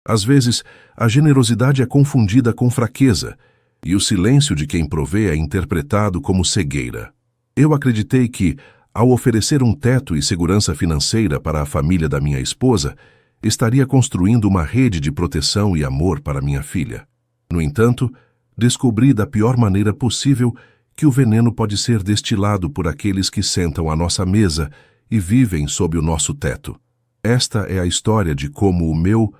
Às vezes, a generosidade é confundida com fraqueza, e o silêncio de quem provê é interpretado como cegueira. Eu acreditei que, ao oferecer um teto e segurança financeira para a família da minha esposa, estaria construindo uma rede de proteção e amor para minha filha. No entanto, descobri da pior maneira possível que o veneno pode ser destilado por aqueles que sentam à nossa mesa e vivem sob o nosso teto. Esta é a história de como o meu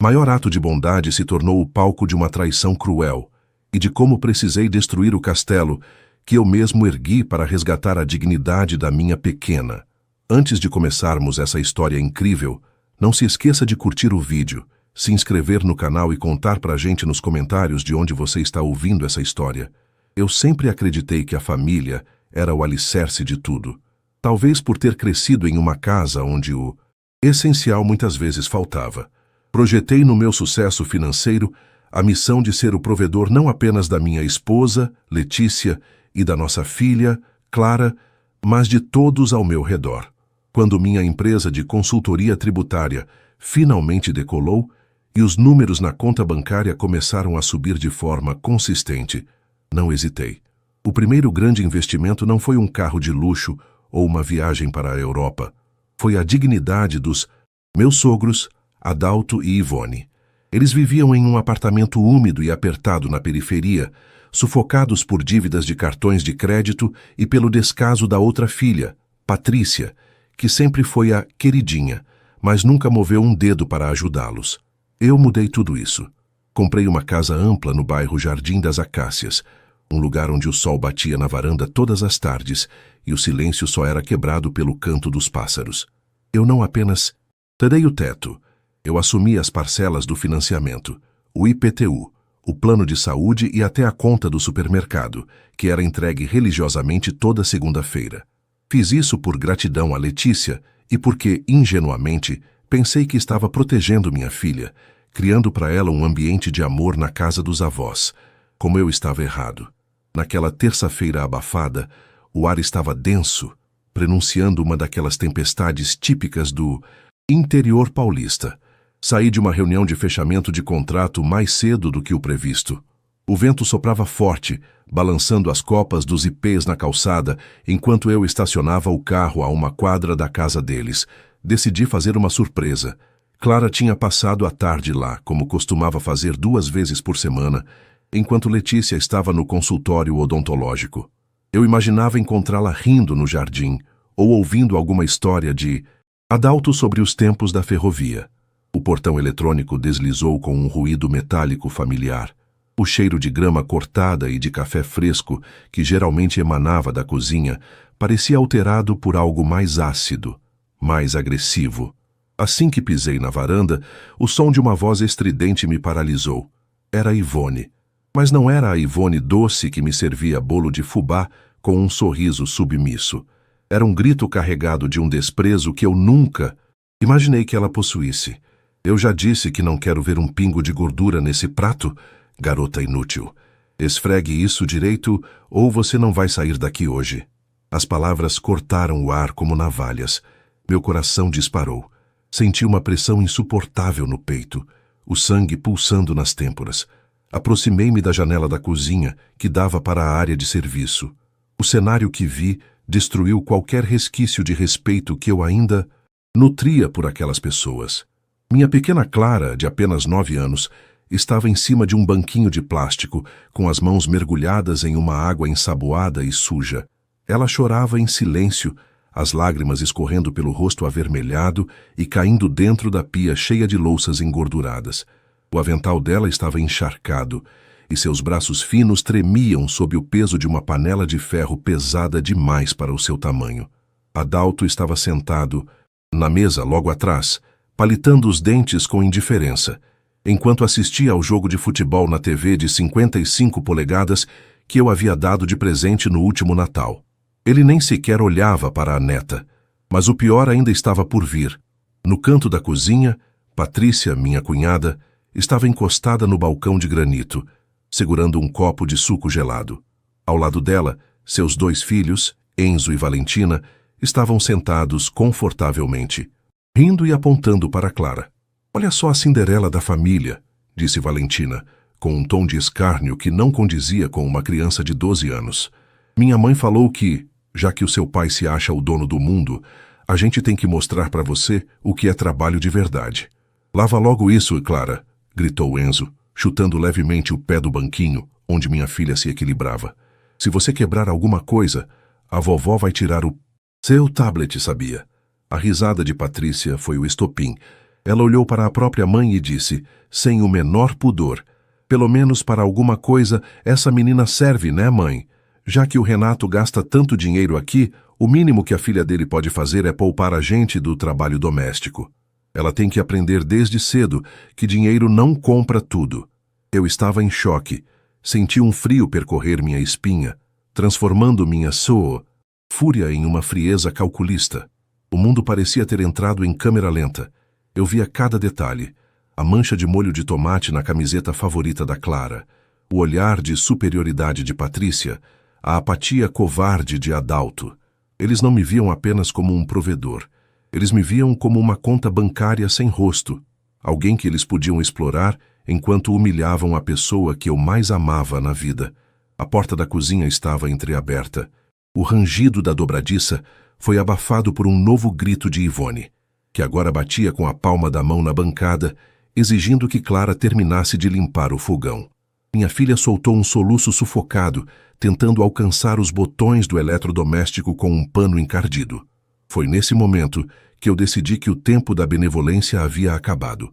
maior ato de bondade se tornou o palco de uma traição cruel, e de como precisei destruir o castelo que eu mesmo ergui para resgatar a dignidade da minha pequena. Antes de começarmos essa história incrível, não se esqueça de curtir o vídeo, se inscrever no canal e contar pra gente nos comentários de onde você está ouvindo essa história. Eu sempre acreditei que a família era o alicerce de tudo. Talvez por ter crescido em uma casa onde o essencial muitas vezes faltava. Projetei no meu sucesso financeiro a missão de ser o provedor não apenas da minha esposa, Letícia, e da nossa filha, Clara, mas de todos ao meu redor. Quando minha empresa de consultoria tributária finalmente decolou e os números na conta bancária começaram a subir de forma consistente, não hesitei. O primeiro grande investimento não foi um carro de luxo ou uma viagem para a Europa. Foi a dignidade dos meus sogros, Adalto e Ivone. Eles viviam em um apartamento úmido e apertado na periferia, sufocados por dívidas de cartões de crédito e pelo descaso da outra filha, Patrícia, que sempre foi a queridinha, mas nunca moveu um dedo para ajudá-los. Eu mudei tudo isso. Comprei uma casa ampla no bairro Jardim das Acácias, um lugar onde o sol batia na varanda todas as tardes e o silêncio só era quebrado pelo canto dos pássaros. Eu não apenas terei o teto, eu assumi as parcelas do financiamento, o IPTU, o plano de saúde e até a conta do supermercado, que era entregue religiosamente toda segunda-feira. Fiz isso por gratidão a Letícia e porque, ingenuamente, pensei que estava protegendo minha filha, criando para ela um ambiente de amor na casa dos avós. Como eu estava errado. Naquela terça-feira abafada, o ar estava denso, prenunciando uma daquelas tempestades típicas do interior paulista. Saí de uma reunião de fechamento de contrato mais cedo do que o previsto. O vento soprava forte, balançando as copas dos ipês na calçada, enquanto eu estacionava o carro a uma quadra da casa deles. Decidi fazer uma surpresa. Clara tinha passado a tarde lá, como costumava fazer 2 vezes por semana, enquanto Letícia estava no consultório odontológico. Eu imaginava encontrá-la rindo no jardim, ou ouvindo alguma história de Adalto sobre os tempos da ferrovia. O portão eletrônico deslizou com um ruído metálico familiar. O cheiro de grama cortada e de café fresco, que geralmente emanava da cozinha, parecia alterado por algo mais ácido, mais agressivo. Assim que pisei na varanda, o som de uma voz estridente me paralisou. Era Ivone. Mas não era a Ivone doce que me servia bolo de fubá com um sorriso submisso. Era um grito carregado de um desprezo que eu nunca imaginei que ela possuísse. Eu já disse que não quero ver um pingo de gordura nesse prato, garota inútil. Esfregue isso direito ou você não vai sair daqui hoje. As palavras cortaram o ar como navalhas. Meu coração disparou. Senti uma pressão insuportável no peito, o sangue pulsando nas têmporas. Aproximei-me da janela da cozinha, que dava para a área de serviço. O cenário que vi destruiu qualquer resquício de respeito que eu ainda nutria por aquelas pessoas. Minha pequena Clara, de apenas 9 anos, estava em cima de um banquinho de plástico, com as mãos mergulhadas em uma água ensaboada e suja. Ela chorava em silêncio, as lágrimas escorrendo pelo rosto avermelhado e caindo dentro da pia cheia de louças engorduradas. O avental dela estava encharcado, e seus braços finos tremiam sob o peso de uma panela de ferro pesada demais para o seu tamanho. Adalto estava sentado na mesa logo atrás, palitando os dentes com indiferença, enquanto assistia ao jogo de futebol na TV de 55 polegadas que eu havia dado de presente no último Natal. Ele nem sequer olhava para a neta, mas o pior ainda estava por vir. No canto da cozinha, Patrícia, minha cunhada, estava encostada no balcão de granito, segurando um copo de suco gelado. Ao lado dela, seus 2 filhos, Enzo e Valentina, estavam sentados confortavelmente, rindo e apontando para Clara. Olha só a Cinderela da família, disse Valentina, com um tom de escárnio que não condizia com uma criança de 12 anos. Minha mãe falou que, já que o seu pai se acha o dono do mundo, a gente tem que mostrar para você o que é trabalho de verdade. Lava logo isso, Clara, gritou Enzo, chutando levemente o pé do banquinho onde minha filha se equilibrava. Se você quebrar alguma coisa, a vovó vai tirar o seu tablet, sabia? A risada de Patrícia foi o estopim. Ela olhou para a própria mãe e disse, sem o menor pudor, pelo menos para alguma coisa essa menina serve, né, mãe? Já que o Renato gasta tanto dinheiro aqui, o mínimo que a filha dele pode fazer é poupar a gente do trabalho doméstico. Ela tem que aprender desde cedo que dinheiro não compra tudo. Eu estava em choque. Senti um frio percorrer minha espinha, transformando minha fúria em uma frieza calculista. O mundo parecia ter entrado em câmera lenta. Eu via cada detalhe. A mancha de molho de tomate na camiseta favorita da Clara, o olhar de superioridade de Patrícia, a apatia covarde de Adalto. Eles não me viam apenas como um provedor. Eles me viam como uma conta bancária sem rosto, alguém que eles podiam explorar enquanto humilhavam a pessoa que eu mais amava na vida. A porta da cozinha estava entreaberta. O rangido da dobradiça foi abafado por um novo grito de Ivone, que agora batia com a palma da mão na bancada, exigindo que Clara terminasse de limpar o fogão. Minha filha soltou um soluço sufocado, tentando alcançar os botões do eletrodoméstico com um pano encardido. Foi nesse momento que eu decidi que o tempo da benevolência havia acabado.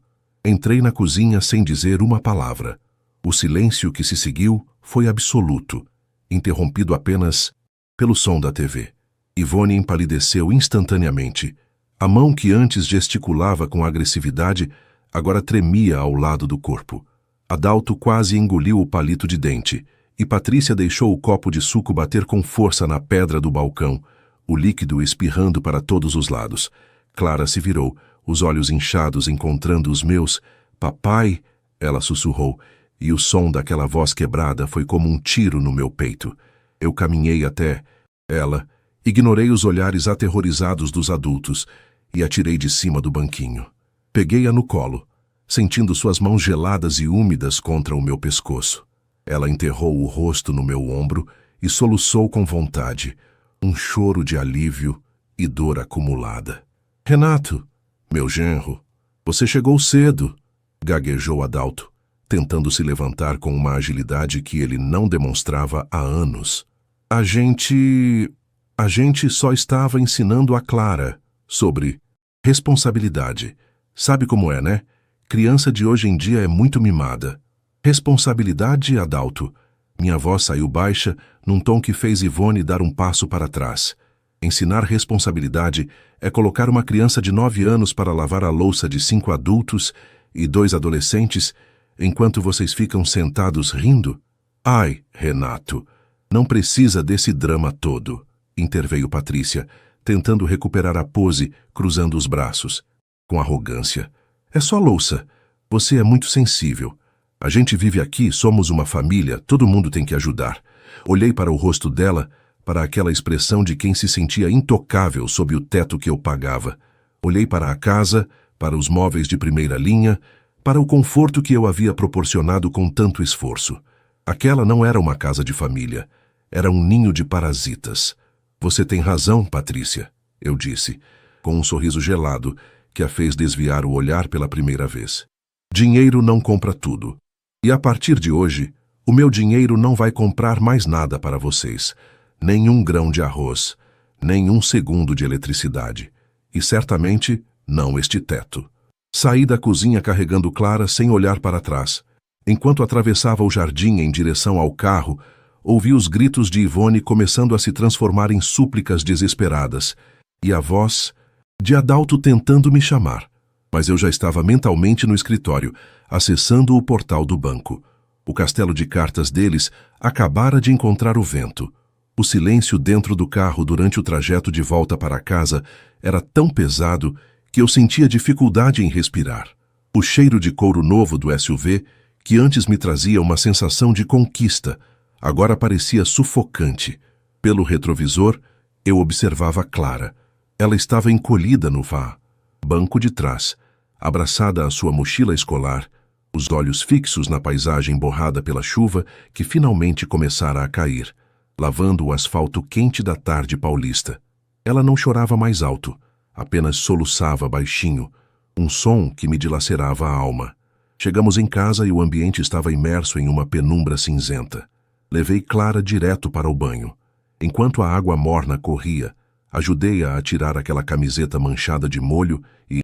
Entrei na cozinha sem dizer uma palavra. O silêncio que se seguiu foi absoluto, interrompido apenas pelo som da TV. Ivone empalideceu instantaneamente. A mão que antes gesticulava com agressividade agora tremia ao lado do corpo. Adalto quase engoliu o palito de dente, e Patrícia deixou o copo de suco bater com força na pedra do balcão, o líquido espirrando para todos os lados. Clara se virou, os olhos inchados encontrando os meus. Papai, ela sussurrou, e o som daquela voz quebrada foi como um tiro no meu peito. Eu caminhei até ela, ignorei os olhares aterrorizados dos adultos e atirei de cima do banquinho. Peguei-a no colo, sentindo suas mãos geladas e úmidas contra o meu pescoço. Ela enterrou o rosto no meu ombro e soluçou com vontade, um choro de alívio e dor acumulada. Renato, meu genro, você chegou cedo, gaguejou Adalto, tentando se levantar com uma agilidade que ele não demonstrava há anos. A gente só estava ensinando a Clara sobre responsabilidade. Sabe como é, né? Criança de hoje em dia é muito mimada. Responsabilidade, Adalto. Minha voz saiu baixa, num tom que fez Ivone dar um passo para trás. Ensinar responsabilidade é colocar uma criança de 9 anos para lavar a louça de 5 adultos e 2 adolescentes, enquanto vocês ficam sentados rindo? Ai, Renato, não precisa desse drama todo, interveio Patrícia, tentando recuperar a pose, cruzando os braços. Com arrogância. É só louça. Você é muito sensível. A gente vive aqui, somos uma família, todo mundo tem que ajudar. Olhei para o rosto dela, para aquela expressão de quem se sentia intocável sob o teto que eu pagava. Olhei para a casa, para os móveis de primeira linha, para o conforto que eu havia proporcionado com tanto esforço. Aquela não era uma casa de família, era um ninho de parasitas. Você tem razão, Patrícia, eu disse, com um sorriso gelado, que a fez desviar o olhar pela primeira vez. Dinheiro não compra tudo. E a partir de hoje, o meu dinheiro não vai comprar mais nada para vocês. Nem um grão de arroz, nem um segundo de eletricidade. E certamente não este teto. Saí da cozinha carregando Clara sem olhar para trás. Enquanto atravessava o jardim em direção ao carro, ouvi os gritos de Ivone começando a se transformar em súplicas desesperadas. E a voz de Adalto tentando me chamar, mas eu já estava mentalmente no escritório, acessando o portal do banco. O castelo de cartas deles acabara de encontrar o vento. O silêncio dentro do carro durante o trajeto de volta para casa era tão pesado que eu sentia dificuldade em respirar. O cheiro de couro novo do SUV, que antes me trazia uma sensação de conquista, agora parecia sufocante. Pelo retrovisor, eu observava Clara. Ela estava encolhida no banco de trás, abraçada à sua mochila escolar, os olhos fixos na paisagem borrada pela chuva que finalmente começara a cair, lavando o asfalto quente da tarde paulista. Ela não chorava mais alto, apenas soluçava baixinho, um som que me dilacerava a alma. Chegamos em casa e o ambiente estava imerso em uma penumbra cinzenta. Levei Clara direto para o banho. Enquanto a água morna corria, ajudei-a a tirar aquela camiseta manchada de molho e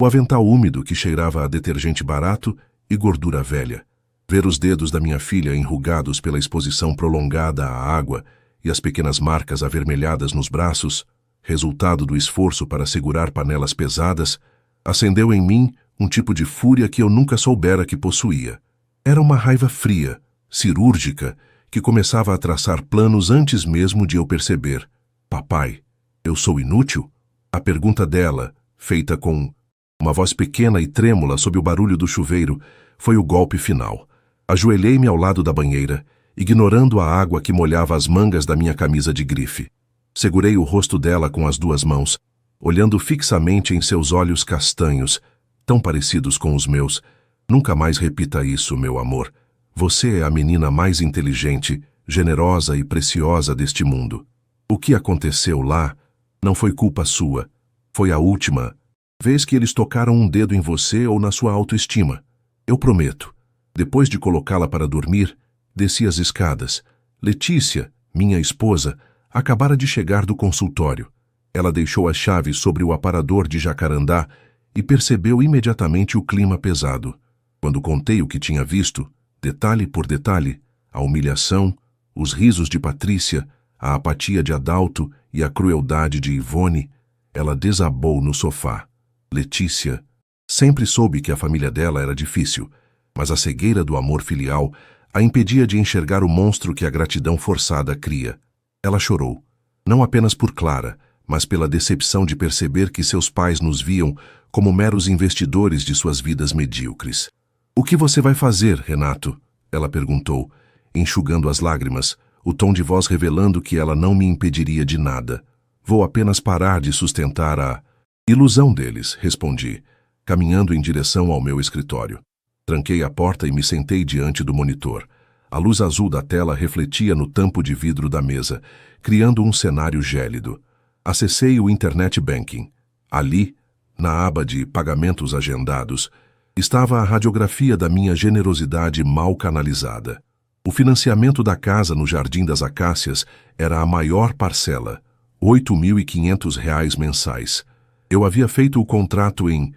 o avental úmido que cheirava a detergente barato e gordura velha. Ver os dedos da minha filha enrugados pela exposição prolongada à água e as pequenas marcas avermelhadas nos braços, resultado do esforço para segurar panelas pesadas, acendeu em mim um tipo de fúria que eu nunca soubera que possuía. Era uma raiva fria, cirúrgica, que começava a traçar planos antes mesmo de eu perceber. Papai, eu sou inútil? A pergunta dela, feita com uma voz pequena e trêmula sob o barulho do chuveiro, foi o golpe final. Ajoelhei-me ao lado da banheira, ignorando a água que molhava as mangas da minha camisa de grife. Segurei o rosto dela com as duas mãos, olhando fixamente em seus olhos castanhos, tão parecidos com os meus. Nunca mais repita isso, meu amor. Você é a menina mais inteligente, generosa e preciosa deste mundo. O que aconteceu lá não foi culpa sua. Foi a última vez que eles tocaram um dedo em você ou na sua autoestima. Eu prometo. Depois de colocá-la para dormir, desci as escadas. Letícia, minha esposa, acabara de chegar do consultório. Ela deixou as chaves sobre o aparador de jacarandá e percebeu imediatamente o clima pesado. Quando contei o que tinha visto, detalhe por detalhe, a humilhação, os risos de Patrícia, a apatia de Adalto e a crueldade de Ivone, ela desabou no sofá. Letícia sempre soube que a família dela era difícil, mas a cegueira do amor filial a impedia de enxergar o monstro que a gratidão forçada cria. Ela chorou, não apenas por Clara, mas pela decepção de perceber que seus pais nos viam como meros investidores de suas vidas medíocres. "O que você vai fazer, Renato?" ela perguntou, enxugando as lágrimas, o tom de voz revelando que ela não me impediria de nada. "Vou apenas parar de sustentar a ilusão deles", respondi, caminhando em direção ao meu escritório. Tranquei a porta e me sentei diante do monitor. A luz azul da tela refletia no tampo de vidro da mesa, criando um cenário gélido. Acessei o Internet Banking. Ali, na aba de pagamentos agendados, estava a radiografia da minha generosidade mal canalizada. O financiamento da casa no Jardim das Acácias era a maior parcela, R$ 8.500 mensais. Eu havia feito o contrato em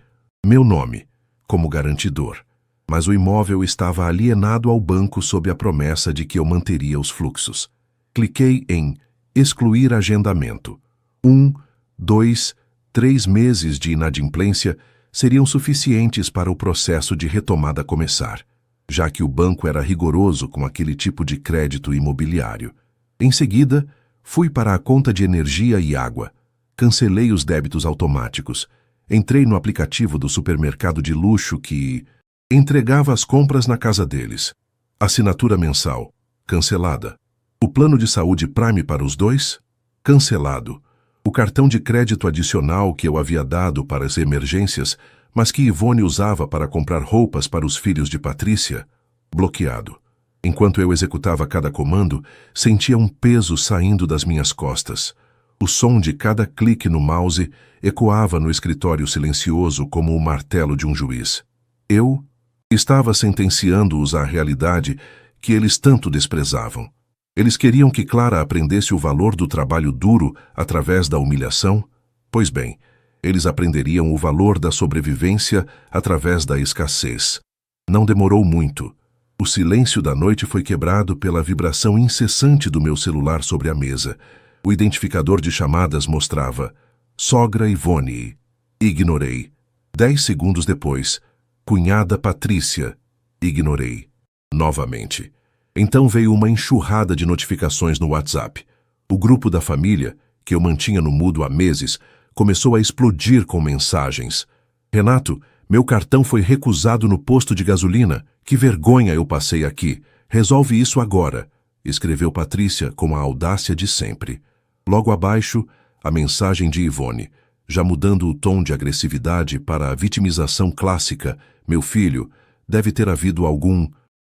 meu nome, como garantidor, mas o imóvel estava alienado ao banco sob a promessa de que eu manteria os fluxos. Cliquei em excluir agendamento. 1, 2, 3 meses de inadimplência seriam suficientes para o processo de retomada começar, já que o banco era rigoroso com aquele tipo de crédito imobiliário. Em seguida, fui para a conta de energia e água. Cancelei os débitos automáticos. Entrei no aplicativo do supermercado de luxo que entregava as compras na casa deles. Assinatura mensal. Cancelada. O plano de saúde Prime para os dois? Cancelado. O cartão de crédito adicional que eu havia dado para as emergências, mas que Ivone usava para comprar roupas para os filhos de Patrícia? Bloqueado. Enquanto eu executava cada comando, sentia um peso saindo das minhas costas. O som de cada clique no mouse ecoava no escritório silencioso como o martelo de um juiz. Eu estava sentenciando-os à realidade que eles tanto desprezavam. Eles queriam que Clara aprendesse o valor do trabalho duro através da humilhação? Pois bem, eles aprenderiam o valor da sobrevivência através da escassez. Não demorou muito. O silêncio da noite foi quebrado pela vibração incessante do meu celular sobre a mesa. O identificador de chamadas mostrava sogra Ivone. Ignorei. 10 segundos depois, cunhada Patrícia. Ignorei. Novamente. Então veio uma enxurrada de notificações no WhatsApp. O grupo da família, que eu mantinha no mudo há meses, começou a explodir com mensagens. "Renato, meu cartão foi recusado no posto de gasolina. Que vergonha eu passei aqui. Resolve isso agora", escreveu Patrícia com a audácia de sempre. Logo abaixo, a mensagem de Ivone. já mudando o tom de agressividade para a vitimização clássica. Meu filho, deve ter havido algum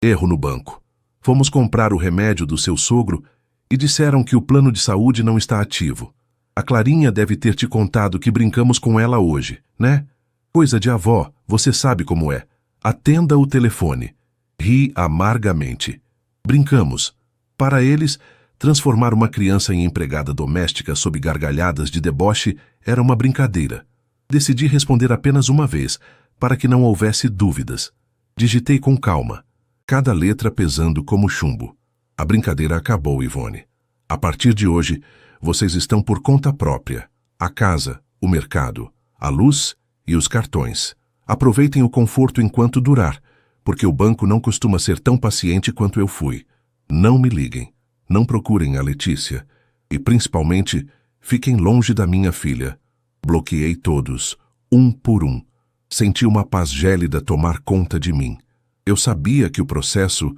erro no banco. Fomos comprar o remédio do seu sogro e disseram que o plano de saúde não está ativo. A Clarinha deve ter te contado que brincamos com ela hoje, né? Coisa de avó, você sabe como é. Atenda o telefone. Ri amargamente. Brincamos. Para eles, transformar uma criança em empregada doméstica sob gargalhadas de deboche era uma brincadeira. Decidi responder apenas uma vez, para que não houvesse dúvidas. Digitei com calma, cada letra pesando como chumbo. A brincadeira acabou, Ivone. A partir de hoje, vocês estão por conta própria. A casa, o mercado, a luz e os cartões. Aproveitem o conforto enquanto durar, porque o banco não costuma ser tão paciente quanto eu fui. Não me liguem, não procurem a Letícia e, principalmente, fiquem longe da minha filha. Bloqueei todos, um por um. Senti uma paz gélida tomar conta de mim. Eu sabia que o processo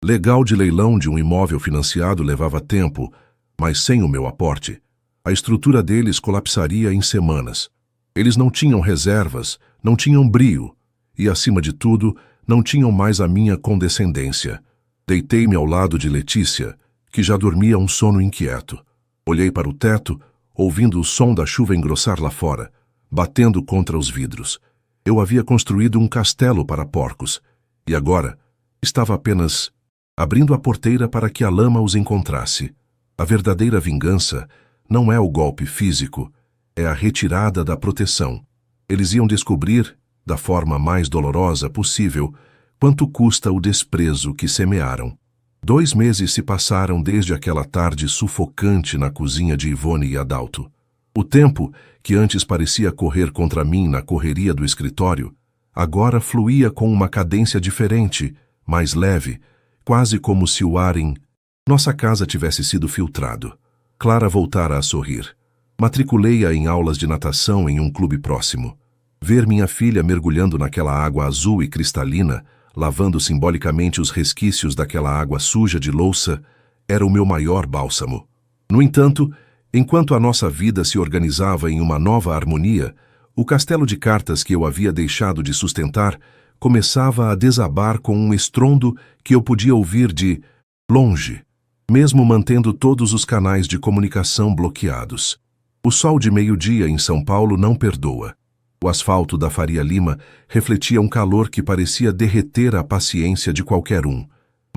legal de leilão de um imóvel financiado levava tempo, mas sem o meu aporte, a estrutura deles colapsaria em semanas. Eles não tinham reservas, não tinham brio e, acima de tudo, não tinham mais a minha condescendência. Deitei-me ao lado de Letícia, que já dormia um sono inquieto. Olhei para o teto, ouvindo o som da chuva engrossar lá fora, batendo contra os vidros. Eu havia construído um castelo para porcos, e agora estava apenas abrindo a porteira para que a lama os encontrasse. A verdadeira vingança não é o golpe físico, é a retirada da proteção. Eles iam descobrir, da forma mais dolorosa possível, quanto custa o desprezo que semearam. 2 meses se passaram desde aquela tarde sufocante na cozinha de Ivone e Adalto. O tempo, que antes parecia correr contra mim na correria do escritório, agora fluía com uma cadência diferente, mais leve, quase como se o ar em nossa casa tivesse sido filtrado. Clara voltara a sorrir. Matriculei-a em aulas de natação em um clube próximo. Ver minha filha mergulhando naquela água azul e cristalina, lavando simbolicamente os resquícios daquela água suja de louça, era o meu maior bálsamo. No entanto, enquanto a nossa vida se organizava em uma nova harmonia, o castelo de cartas que eu havia deixado de sustentar começava a desabar com um estrondo que eu podia ouvir de longe, mesmo mantendo todos os canais de comunicação bloqueados. O sol de meio-dia em São Paulo não perdoa. O asfalto da Faria Lima refletia um calor que parecia derreter a paciência de qualquer um.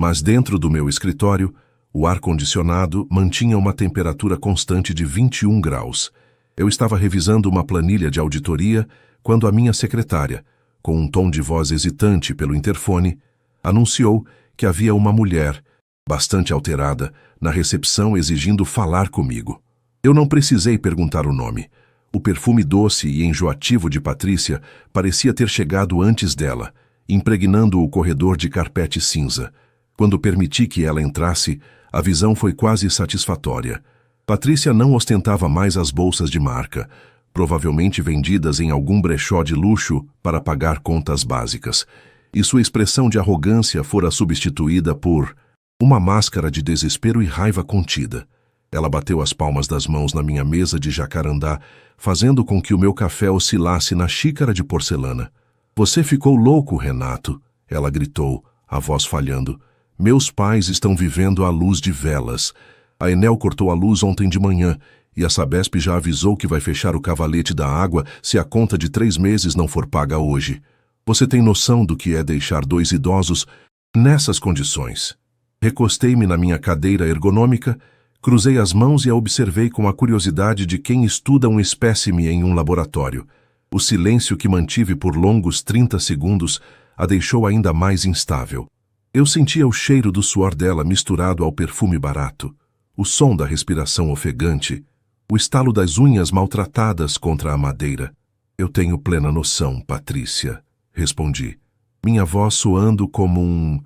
Mas dentro do meu escritório, o ar-condicionado mantinha uma temperatura constante de 21 graus. Eu estava revisando uma planilha de auditoria quando a minha secretária, com um tom de voz hesitante pelo interfone, anunciou que havia uma mulher, bastante alterada, na recepção exigindo falar comigo. Eu não precisei perguntar o nome. O perfume doce e enjoativo de Patrícia parecia ter chegado antes dela, impregnando o corredor de carpete cinza. Quando permiti que ela entrasse, a visão foi quase satisfatória. Patrícia não ostentava mais as bolsas de marca, provavelmente vendidas em algum brechó de luxo para pagar contas básicas, e sua expressão de arrogância fora substituída por uma máscara de desespero e raiva contida. Ela bateu as palmas das mãos na minha mesa de jacarandá, fazendo com que o meu café oscilasse na xícara de porcelana. "Você ficou louco, Renato", ela gritou, a voz falhando. "Meus pais estão vivendo à luz de velas. A Enel cortou a luz ontem de manhã, e a Sabesp já avisou que vai fechar o cavalete da água se a conta de 3 meses não for paga hoje. Você tem noção do que é deixar 2 idosos nessas condições?" Recostei-me na minha cadeira ergonômica, cruzei as mãos e a observei com a curiosidade de quem estuda um espécime em um laboratório. O silêncio que mantive por longos 30 segundos a deixou ainda mais instável. Eu sentia o cheiro do suor dela misturado ao perfume barato, o som da respiração ofegante, o estalo das unhas maltratadas contra a madeira. "Eu tenho plena noção, Patrícia", respondi, minha voz soando como um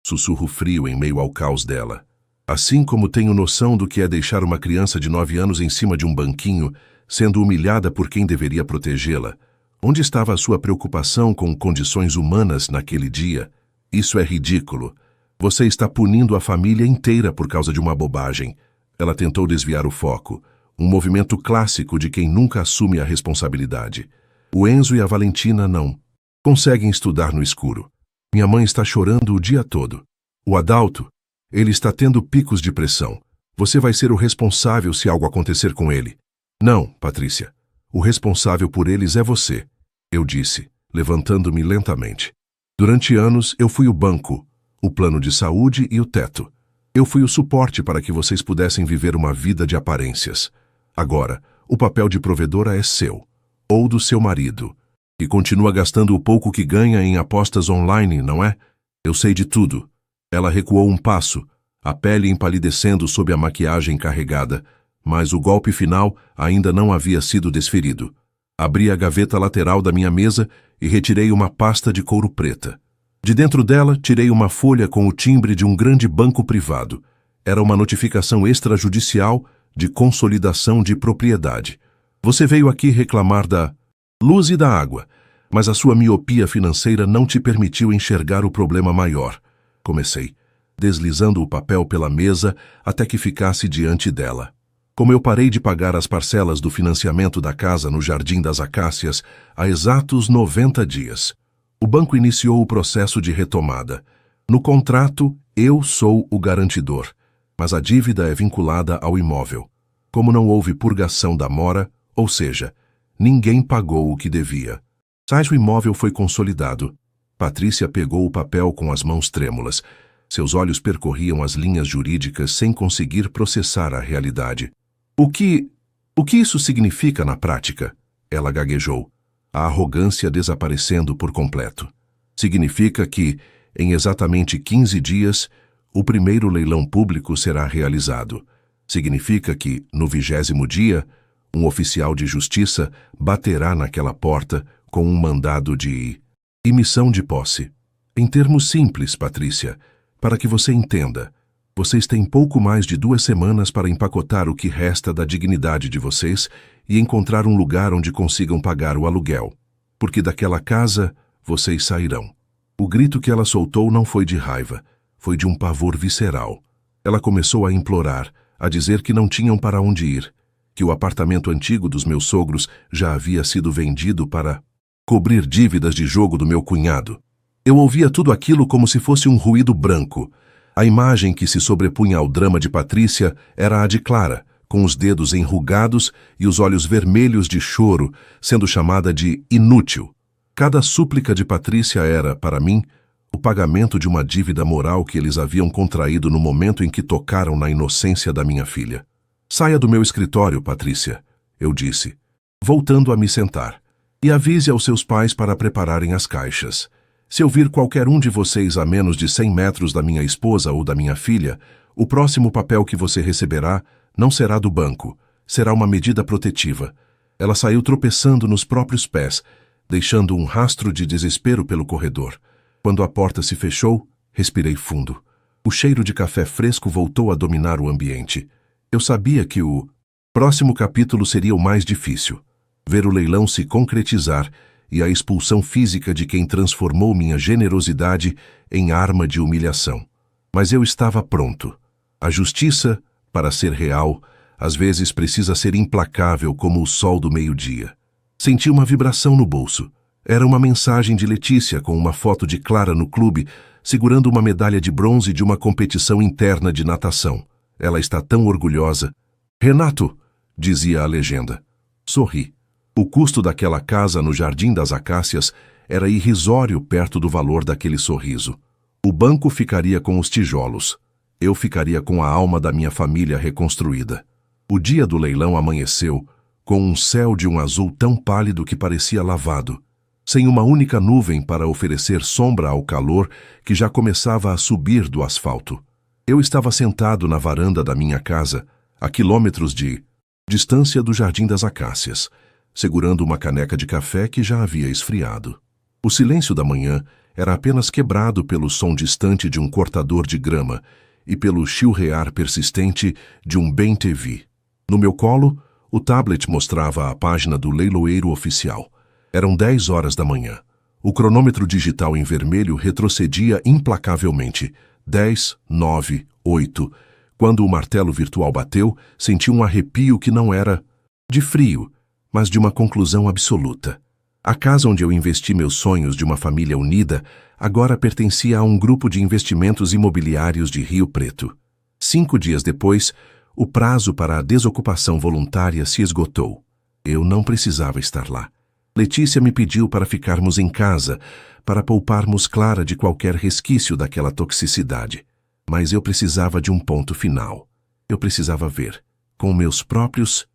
sussurro frio em meio ao caos dela. "Assim como tenho noção do que é deixar uma criança de 9 anos em cima de um banquinho, sendo humilhada por quem deveria protegê-la. Onde estava a sua preocupação com condições humanas naquele dia? Isso é ridículo. Você está punindo a família inteira por causa de uma bobagem." Ela tentou desviar o foco. Um movimento clássico de quem nunca assume a responsabilidade. O Enzo e a Valentina não conseguem estudar no escuro. Minha mãe está chorando o dia todo. O Adalto, ele está tendo picos de pressão. Você vai ser o responsável se algo acontecer com ele. Não, Patrícia. O responsável por eles é você, eu disse, levantando-me lentamente. Durante anos, eu fui o banco, o plano de saúde e o teto. Eu fui o suporte para que vocês pudessem viver uma vida de aparências. Agora, o papel de provedora é seu, ou do seu marido, que continua gastando o pouco que ganha em apostas online, não é? Eu sei de tudo. Ela recuou um passo, a pele empalidecendo sob a maquiagem carregada, mas o golpe final ainda não havia sido desferido. Abri a gaveta lateral da minha mesa e retirei uma pasta de couro preta. De dentro dela, tirei uma folha com o timbre de um grande banco privado. Era uma notificação extrajudicial de consolidação de propriedade. Você veio aqui reclamar da luz e da água, mas a sua miopia financeira não te permitiu enxergar o problema maior. Comecei, deslizando o papel pela mesa até que ficasse diante dela. Como eu parei de pagar as parcelas do financiamento da casa no Jardim das Acácias há exatos 90 dias, o banco iniciou o processo de retomada. No contrato, eu sou o garantidor, mas a dívida é vinculada ao imóvel. Como não houve purgação da mora, ou seja, ninguém pagou o que devia. Mas o imóvel foi consolidado. Patrícia pegou o papel com as mãos trêmulas. Seus olhos percorriam as linhas jurídicas sem conseguir processar a realidade. O que isso significa na prática? Ela gaguejou, a arrogância desaparecendo por completo. Significa que, em exatamente 15 dias, o primeiro leilão público será realizado. Significa que, no 20º dia, um oficial de justiça baterá naquela porta com um mandado de emissão de posse. Em termos simples, Patrícia, para que você entenda, vocês têm pouco mais de 2 semanas para empacotar o que resta da dignidade de vocês e encontrar um lugar onde consigam pagar o aluguel. Porque daquela casa, vocês sairão. O grito que ela soltou não foi de raiva, foi de um pavor visceral. Ela começou a implorar, a dizer que não tinham para onde ir, que o apartamento antigo dos meus sogros já havia sido vendido para cobrir dívidas de jogo do meu cunhado. Eu ouvia tudo aquilo como se fosse um ruído branco. A imagem que se sobrepunha ao drama de Patrícia era a de Clara, com os dedos enrugados e os olhos vermelhos de choro, sendo chamada de inútil. Cada súplica de Patrícia era, para mim, o pagamento de uma dívida moral que eles haviam contraído no momento em que tocaram na inocência da minha filha. Saia do meu escritório, Patrícia, eu disse, voltando a me sentar, e avise aos seus pais para prepararem as caixas. Se eu vir qualquer um de vocês a menos de 100 metros da minha esposa ou da minha filha, o próximo papel que você receberá não será do banco, será uma medida protetiva. Ela saiu tropeçando nos próprios pés, deixando um rastro de desespero pelo corredor. Quando a porta se fechou, respirei fundo. O cheiro de café fresco voltou a dominar o ambiente. Eu sabia que o próximo capítulo seria o mais difícil. Ver o leilão se concretizar e a expulsão física de quem transformou minha generosidade em arma de humilhação. Mas eu estava pronto. A justiça, para ser real, às vezes precisa ser implacável como o sol do meio-dia. Senti uma vibração no bolso. Era uma mensagem de Letícia com uma foto de Clara no clube, segurando uma medalha de bronze de uma competição interna de natação. Ela está tão orgulhosa. Renato, dizia a legenda. Sorri. O custo daquela casa no Jardim das Acácias era irrisório perto do valor daquele sorriso. O banco ficaria com os tijolos. Eu ficaria com a alma da minha família reconstruída. O dia do leilão amanheceu, com um céu de um azul tão pálido que parecia lavado, sem uma única nuvem para oferecer sombra ao calor que já começava a subir do asfalto. Eu estava sentado na varanda da minha casa, a quilômetros de distância do Jardim das Acácias, segurando uma caneca de café que já havia esfriado. O silêncio da manhã era apenas quebrado pelo som distante de um cortador de grama e pelo chilrear persistente de um Bem TV. No meu colo, o tablet mostrava a página do leiloeiro oficial. Eram 10 horas da manhã. O cronômetro digital em vermelho retrocedia implacavelmente. 10, 9, 8, Quando o martelo virtual bateu, senti um arrepio que não era de frio, mas de uma conclusão absoluta. A casa onde eu investi meus sonhos de uma família unida agora pertencia a um grupo de investimentos imobiliários de Rio Preto. 5 dias depois, o prazo para a desocupação voluntária se esgotou. Eu não precisava estar lá. Letícia me pediu para ficarmos em casa, para pouparmos Clara de qualquer resquício daquela toxicidade. Mas eu precisava de um ponto final. Eu precisava ver, com meus próprios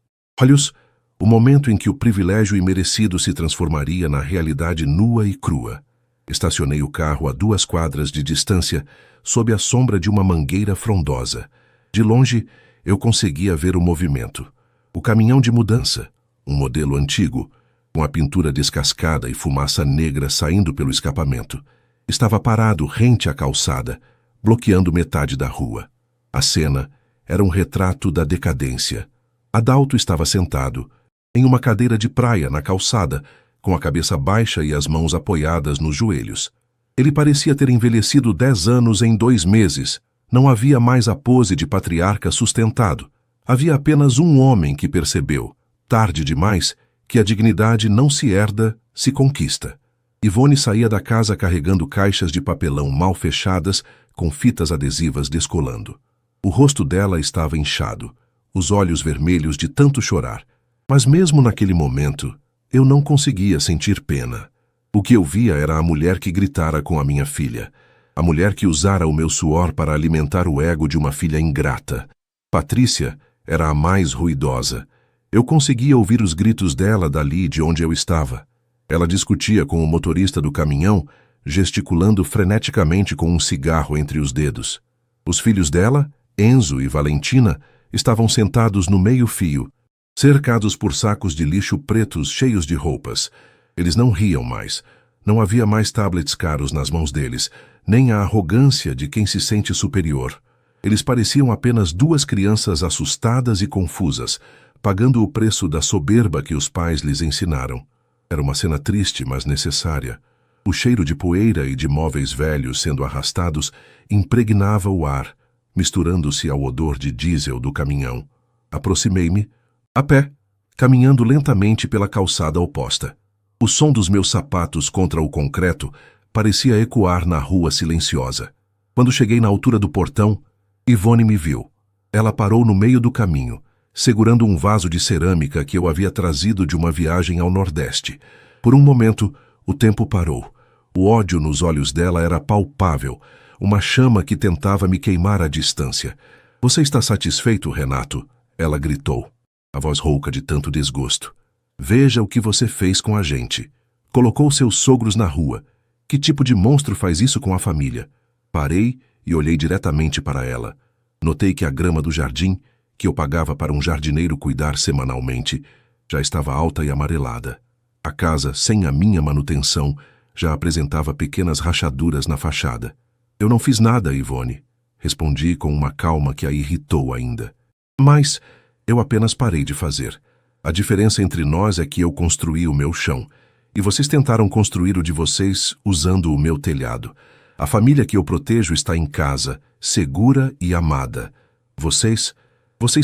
olhos, o momento em que o privilégio imerecido se transformaria na realidade nua e crua. Estacionei o carro a 2 quadras de distância, sob a sombra de uma mangueira frondosa. De longe, eu conseguia ver o movimento. O caminhão de mudança, um modelo antigo, com a pintura descascada e fumaça negra saindo pelo escapamento, estava parado rente à calçada, bloqueando metade da rua. A cena era um retrato da decadência. Adalto estava sentado, em uma cadeira de praia na calçada, com a cabeça baixa e as mãos apoiadas nos joelhos. Ele parecia ter envelhecido 10 anos em 2 meses. Não havia mais a pose de patriarca sustentado. Havia apenas um homem que percebeu, tarde demais, que a dignidade não se herda, se conquista. Ivone saía da casa carregando caixas de papelão mal fechadas, com fitas adesivas descolando. O rosto dela estava inchado, os olhos vermelhos de tanto chorar. Mas mesmo naquele momento, eu não conseguia sentir pena. O que eu via era a mulher que gritara com a minha filha, a mulher que usara o meu suor para alimentar o ego de uma filha ingrata. Patrícia era a mais ruidosa. Eu conseguia ouvir os gritos dela dali de onde eu estava. Ela discutia com o motorista do caminhão, gesticulando freneticamente com um cigarro entre os dedos. Os filhos dela, Enzo e Valentina, estavam sentados no meio-fio, cercados por sacos de lixo pretos cheios de roupas. Eles não riam mais. Não havia mais tablets caros nas mãos deles, nem a arrogância de quem se sente superior. Eles pareciam apenas 2 crianças assustadas e confusas, pagando o preço da soberba que os pais lhes ensinaram. Era uma cena triste, mas necessária. O cheiro de poeira e de móveis velhos sendo arrastados impregnava o ar, misturando-se ao odor de diesel do caminhão. Aproximei-me, a pé, caminhando lentamente pela calçada oposta. O som dos meus sapatos contra o concreto parecia ecoar na rua silenciosa. Quando cheguei na altura do portão, Ivone me viu. Ela parou no meio do caminho, segurando um vaso de cerâmica que eu havia trazido de uma viagem ao Nordeste. Por um momento, o tempo parou. O ódio nos olhos dela era palpável, uma chama que tentava me queimar à distância. "Você está satisfeito, Renato?" Ela gritou, a voz rouca de tanto desgosto. "Veja o que você fez com a gente. Colocou seus sogros na rua. Que tipo de monstro faz isso com a família?" Parei e olhei diretamente para ela. Notei que a grama do jardim, que eu pagava para um jardineiro cuidar semanalmente, já estava alta e amarelada. A casa, sem a minha manutenção, já apresentava pequenas rachaduras na fachada. "Eu não fiz nada, Ivone", respondi com uma calma que a irritou ainda. "Mas eu apenas parei de fazer. A diferença entre nós é que eu construí o meu chão, e vocês tentaram construir o de vocês usando o meu telhado. A família que eu protejo está em casa, segura e amada. Vocês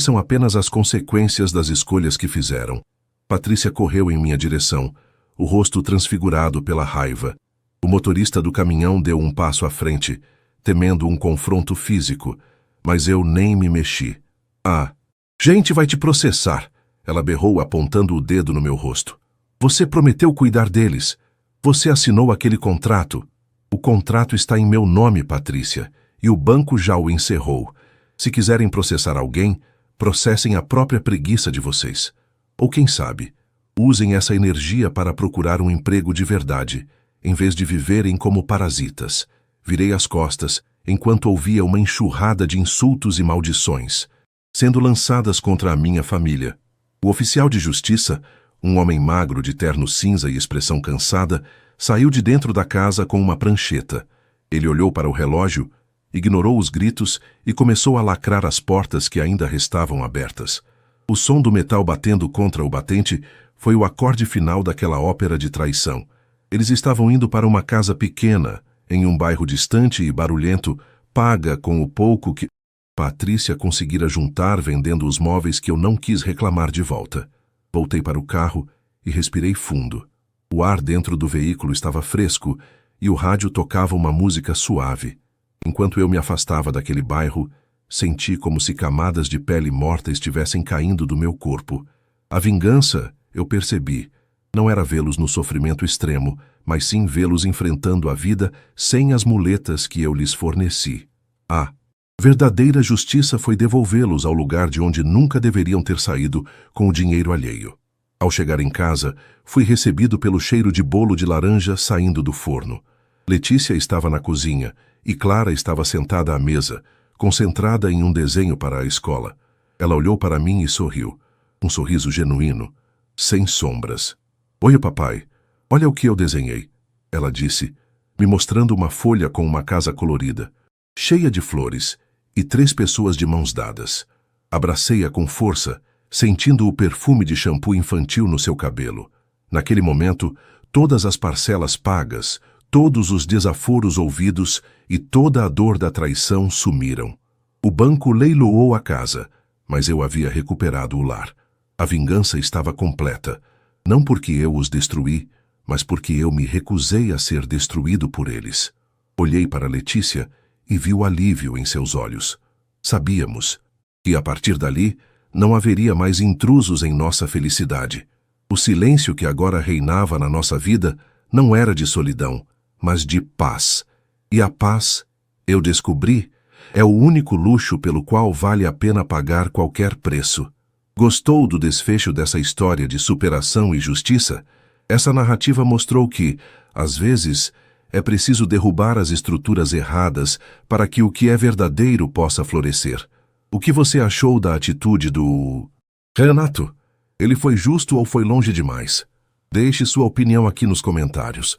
são apenas as consequências das escolhas que fizeram." Patrícia correu em minha direção, o rosto transfigurado pela raiva. O motorista do caminhão deu um passo à frente, temendo um confronto físico, mas eu nem me mexi. "Ah, gente vai te processar", ela berrou apontando o dedo no meu rosto. "Você prometeu cuidar deles. Você assinou aquele contrato." "O contrato está em meu nome, Patrícia, e o banco já o encerrou. Se quiserem processar alguém, processem a própria preguiça de vocês. Ou quem sabe, usem essa energia para procurar um emprego de verdade, em vez de viverem como parasitas." Virei as costas, enquanto ouvia uma enxurrada de insultos e maldições, sendo lançadas contra a minha família. O oficial de justiça, um homem magro de terno cinza e expressão cansada, saiu de dentro da casa com uma prancheta. Ele olhou para o relógio, ignorou os gritos e começou a lacrar as portas que ainda restavam abertas. O som do metal batendo contra o batente foi o acorde final daquela ópera de traição. Eles estavam indo para uma casa pequena, em um bairro distante e barulhento, paga com o pouco que Patrícia conseguira juntar vendendo os móveis que eu não quis reclamar de volta. Voltei para o carro e respirei fundo. O ar dentro do veículo estava fresco e o rádio tocava uma música suave. Enquanto eu me afastava daquele bairro, senti como se camadas de pele morta estivessem caindo do meu corpo. A vingança, eu percebi, não era vê-los no sofrimento extremo, mas sim vê-los enfrentando a vida sem as muletas que eu lhes forneci. A verdadeira justiça foi devolvê-los ao lugar de onde nunca deveriam ter saído com o dinheiro alheio. Ao chegar em casa, fui recebido pelo cheiro de bolo de laranja saindo do forno. Letícia estava na cozinha e Clara estava sentada à mesa, concentrada em um desenho para a escola. Ela olhou para mim e sorriu. Um sorriso genuíno, sem sombras. "Oi, papai. Olha o que eu desenhei", ela disse, me mostrando uma folha com uma casa colorida, cheia de flores, e 3 pessoas de mãos dadas. Abracei-a com força, sentindo o perfume de shampoo infantil no seu cabelo. Naquele momento, todas as parcelas pagas, todos os desaforos ouvidos e toda a dor da traição sumiram. O banco leiloou a casa, mas eu havia recuperado o lar. A vingança estava completa, não porque eu os destruí, mas porque eu me recusei a ser destruído por eles. Olhei para Letícia e vi o alívio em seus olhos. Sabíamos que, a partir dali, não haveria mais intrusos em nossa felicidade. O silêncio que agora reinava na nossa vida não era de solidão, mas de paz. E a paz, eu descobri, é o único luxo pelo qual vale a pena pagar qualquer preço. Gostou do desfecho dessa história de superação e justiça? Essa narrativa mostrou que, às vezes, é preciso derrubar as estruturas erradas para que o que é verdadeiro possa florescer. O que você achou da atitude do Renato? Ele foi justo ou foi longe demais? Deixe sua opinião aqui nos comentários.